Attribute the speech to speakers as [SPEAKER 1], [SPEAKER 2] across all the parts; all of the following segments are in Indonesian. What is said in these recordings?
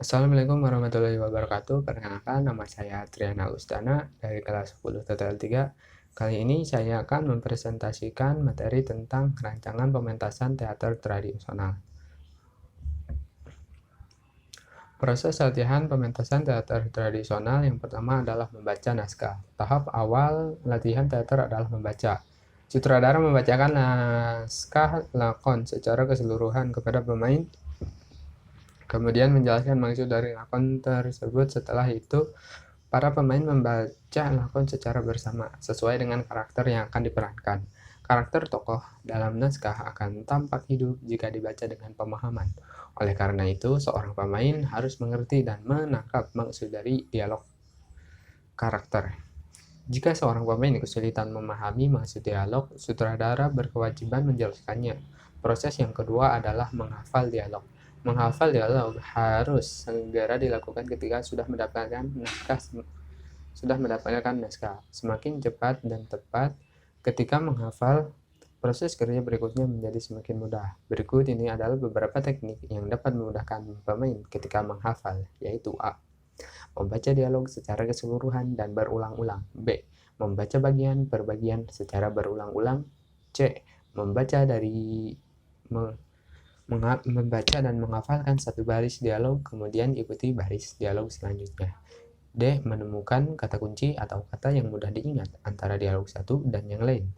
[SPEAKER 1] Assalamualaikum warahmatullahi wabarakatuh. Perkenalkan, nama saya Triana Ustana dari kelas 10 TTL 3. Kali ini saya akan mempresentasikan materi tentang rancangan pementasan teater tradisional. Proses latihan pementasan teater tradisional yang pertama adalah membaca naskah. Tahap awal latihan teater adalah membaca. Sutradara membacakan naskah lakon secara keseluruhan kepada pemain, kemudian menjelaskan maksud dari lakon tersebut. Setelah itu, para pemain membaca lakon secara bersama, sesuai dengan karakter yang akan diperankan. Karakter tokoh dalam naskah akan tampak hidup jika dibaca dengan pemahaman. Oleh karena itu, seorang pemain harus mengerti dan menangkap maksud dari dialog karakter. Jika seorang pemain kesulitan memahami maksud dialog, sutradara berkewajiban menjelaskannya. Proses yang kedua adalah menghafal dialog. Menghafal dialog harus segera dilakukan ketika sudah mendapatkan naskah. Semakin cepat dan tepat ketika menghafal, proses kerja berikutnya menjadi semakin mudah. Berikut ini adalah beberapa teknik yang dapat memudahkan pemain ketika menghafal, yaitu A. Membaca dialog secara keseluruhan dan berulang-ulang. B. Membaca bagian per bagian secara berulang-ulang. C. Membaca dan menghafalkan satu baris dialog, kemudian ikuti baris dialog selanjutnya. D. Menemukan kata kunci atau kata yang mudah diingat antara dialog satu dan yang lain.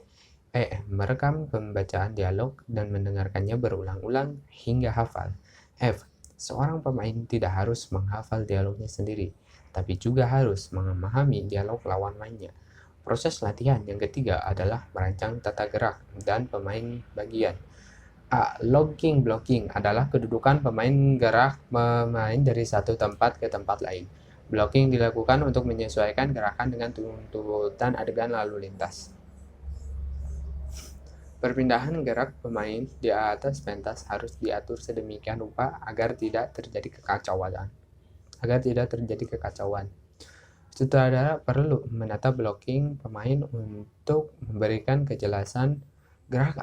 [SPEAKER 1] E. Merekam pembacaan dialog dan mendengarkannya berulang-ulang hingga hafal. F. Seorang pemain tidak harus menghafal dialognya sendiri, tapi juga harus memahami dialog lawan mainnya. Proses latihan yang ketiga adalah merancang tata gerak dan pemain bagian. A. Logging blocking adalah kedudukan pemain gerak pemain dari satu tempat ke tempat lain. Blocking dilakukan untuk menyesuaikan gerakan dengan tuntutan adegan lalu lintas. Perpindahan gerak pemain di atas pentas harus diatur sedemikian rupa agar tidak terjadi kekacauan. Sutradara perlu menata blocking pemain untuk memberikan kejelasan gerak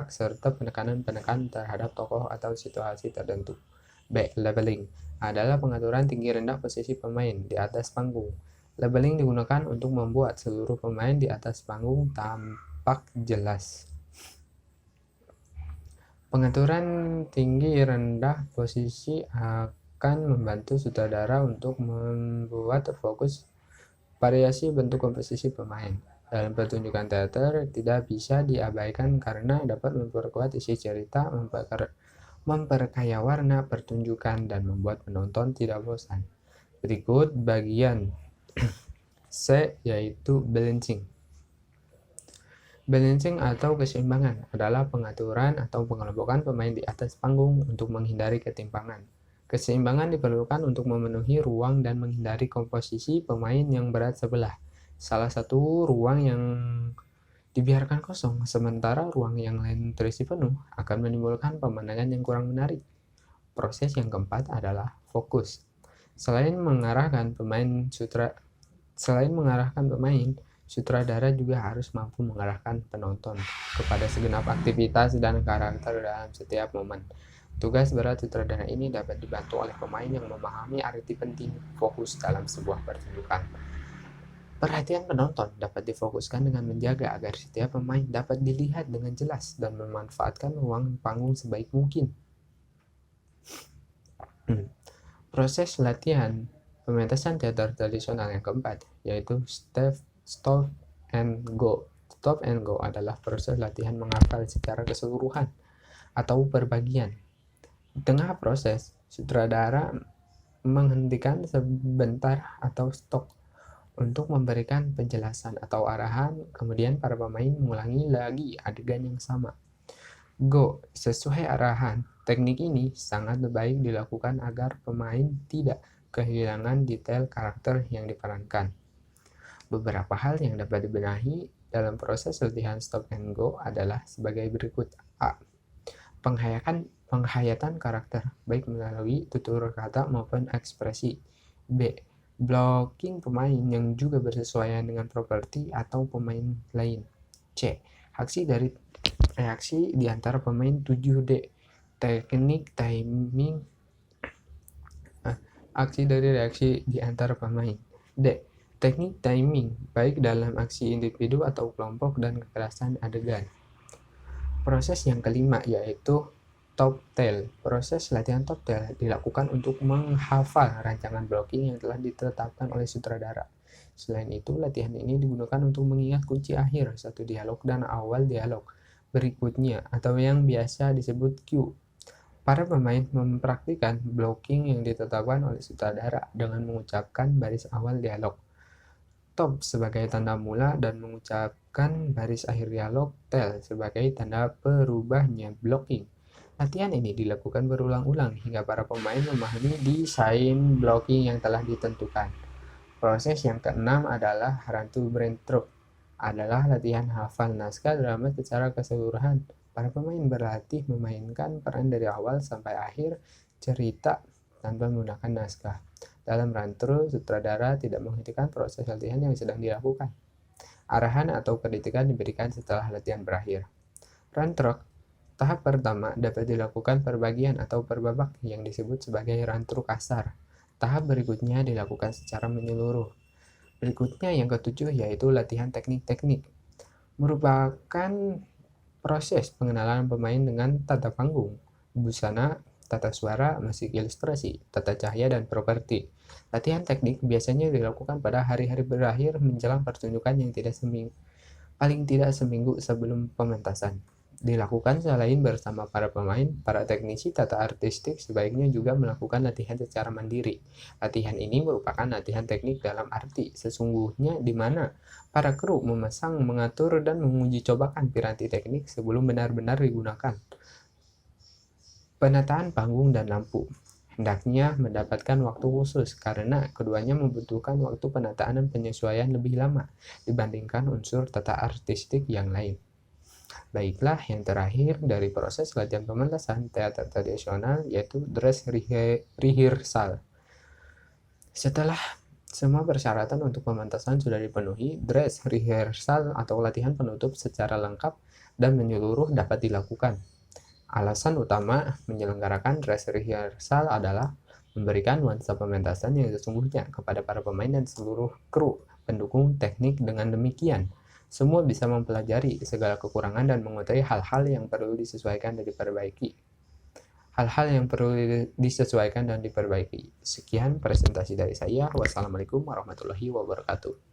[SPEAKER 1] serta penekanan terhadap tokoh atau situasi tertentu. B. Leveling adalah pengaturan tinggi rendah posisi pemain di atas panggung. Leveling digunakan untuk membuat seluruh pemain di atas panggung tampak jelas. Pengaturan tinggi rendah posisi akan membantu sutradara untuk membuat fokus variasi bentuk komposisi pemain. Dalam pertunjukan teater tidak bisa diabaikan karena dapat memperkuat isi cerita, memperkaya warna pertunjukan, dan membuat penonton tidak bosan. Berikut bagian C, yaitu balancing. Balancing atau keseimbangan adalah pengaturan atau pengelompokan pemain di atas panggung untuk menghindari ketimpangan. Keseimbangan diperlukan untuk memenuhi ruang dan menghindari komposisi pemain yang berat sebelah. Salah satu ruang yang dibiarkan kosong, sementara ruang yang lain terisi penuh, akan menimbulkan pemandangan yang kurang menarik. Proses yang keempat adalah fokus. Selain mengarahkan pemain, sutradara juga harus mampu mengarahkan penonton kepada segenap aktivitas dan karakter dalam setiap momen. Tugas berat sutradara ini dapat dibantu oleh pemain yang memahami arti penting fokus dalam sebuah pertunjukan. Perhatian penonton dapat difokuskan dengan menjaga agar setiap pemain dapat dilihat dengan jelas dan memanfaatkan ruang panggung sebaik mungkin. Proses latihan pementasan teater tradisional yang keempat, yaitu stop and go. Stop and go adalah proses latihan menghafal secara keseluruhan atau berbagian. Di tengah proses, sutradara menghentikan sebentar atau stop untuk memberikan penjelasan atau arahan, kemudian para pemain mengulangi lagi adegan yang sama. Go sesuai arahan. Teknik ini sangat baik dilakukan agar pemain tidak kehilangan detail karakter yang diperankan. Beberapa hal yang dapat dibenahi dalam proses latihan stop and go adalah sebagai berikut. A. Penghayatan karakter, baik melalui tutur kata maupun ekspresi. B. Blocking pemain yang juga bersesuaian dengan properti atau pemain lain. C. Reaksi di antara pemain. 7D. Teknik timing Aksi dari reaksi di antara pemain. D. Teknik timing, baik dalam aksi individu atau kelompok dan kekerasan adegan. Proses yang kelima yaitu top tail. Proses latihan top tail dilakukan untuk menghafal rancangan blocking yang telah ditetapkan oleh sutradara. Selain itu, latihan ini digunakan untuk mengingat kunci akhir satu dialog dan awal dialog berikutnya atau yang biasa disebut cue. Para pemain mempraktikkan blocking yang ditetapkan oleh sutradara dengan mengucapkan baris awal dialog top sebagai tanda mula dan mengucapkan baris akhir dialog tail sebagai tanda berubahnya blocking. Latihan ini dilakukan berulang-ulang hingga para pemain memahami desain blocking yang telah ditentukan. Proses yang keenam adalah run to brain trope, adalah latihan hafal naskah drama secara keseluruhan. Para pemain berlatih memainkan peran dari awal sampai akhir cerita tanpa menggunakan naskah. Dalam run-through, sutradara tidak menghentikan proses latihan yang sedang dilakukan. Arahan atau kritikan diberikan setelah latihan berakhir. Run-through tahap pertama dapat dilakukan per bagian atau per babak yang disebut sebagai run-through kasar. Tahap berikutnya dilakukan secara menyeluruh. Berikutnya yang ketujuh yaitu latihan teknik-teknik. Merupakan proses pengenalan pemain dengan tata panggung, busana, tata suara, musik ilustrasi, tata cahaya, dan properti. Latihan teknik biasanya dilakukan pada hari-hari berakhir menjelang pertunjukan yang paling tidak seminggu sebelum pementasan. Dilakukan selain bersama para pemain, para teknisi tata artistik sebaiknya juga melakukan latihan secara mandiri. Latihan ini merupakan latihan teknik dalam arti sesungguhnya di mana para kru memasang, mengatur, dan menguji cobakan piranti teknik sebelum benar-benar digunakan. Penataan panggung dan lampu hendaknya mendapatkan waktu khusus karena keduanya membutuhkan waktu penataan dan penyesuaian lebih lama dibandingkan unsur tata artistik yang lain. Baiklah, yang terakhir dari proses latihan pementasan teater tradisional yaitu dress rehearsal. Setelah semua persyaratan untuk pementasan sudah dipenuhi, dress rehearsal atau latihan penutup secara lengkap dan menyeluruh dapat dilakukan. Alasan utama menyelenggarakan dress rehearsal adalah memberikan nuansa pementasan yang sesungguhnya kepada para pemain dan seluruh kru pendukung teknik. Dengan demikian, semua bisa mempelajari segala kekurangan dan mengetahui hal-hal yang perlu disesuaikan dan diperbaiki. Sekian presentasi dari saya. Wassalamualaikum warahmatullahi wabarakatuh.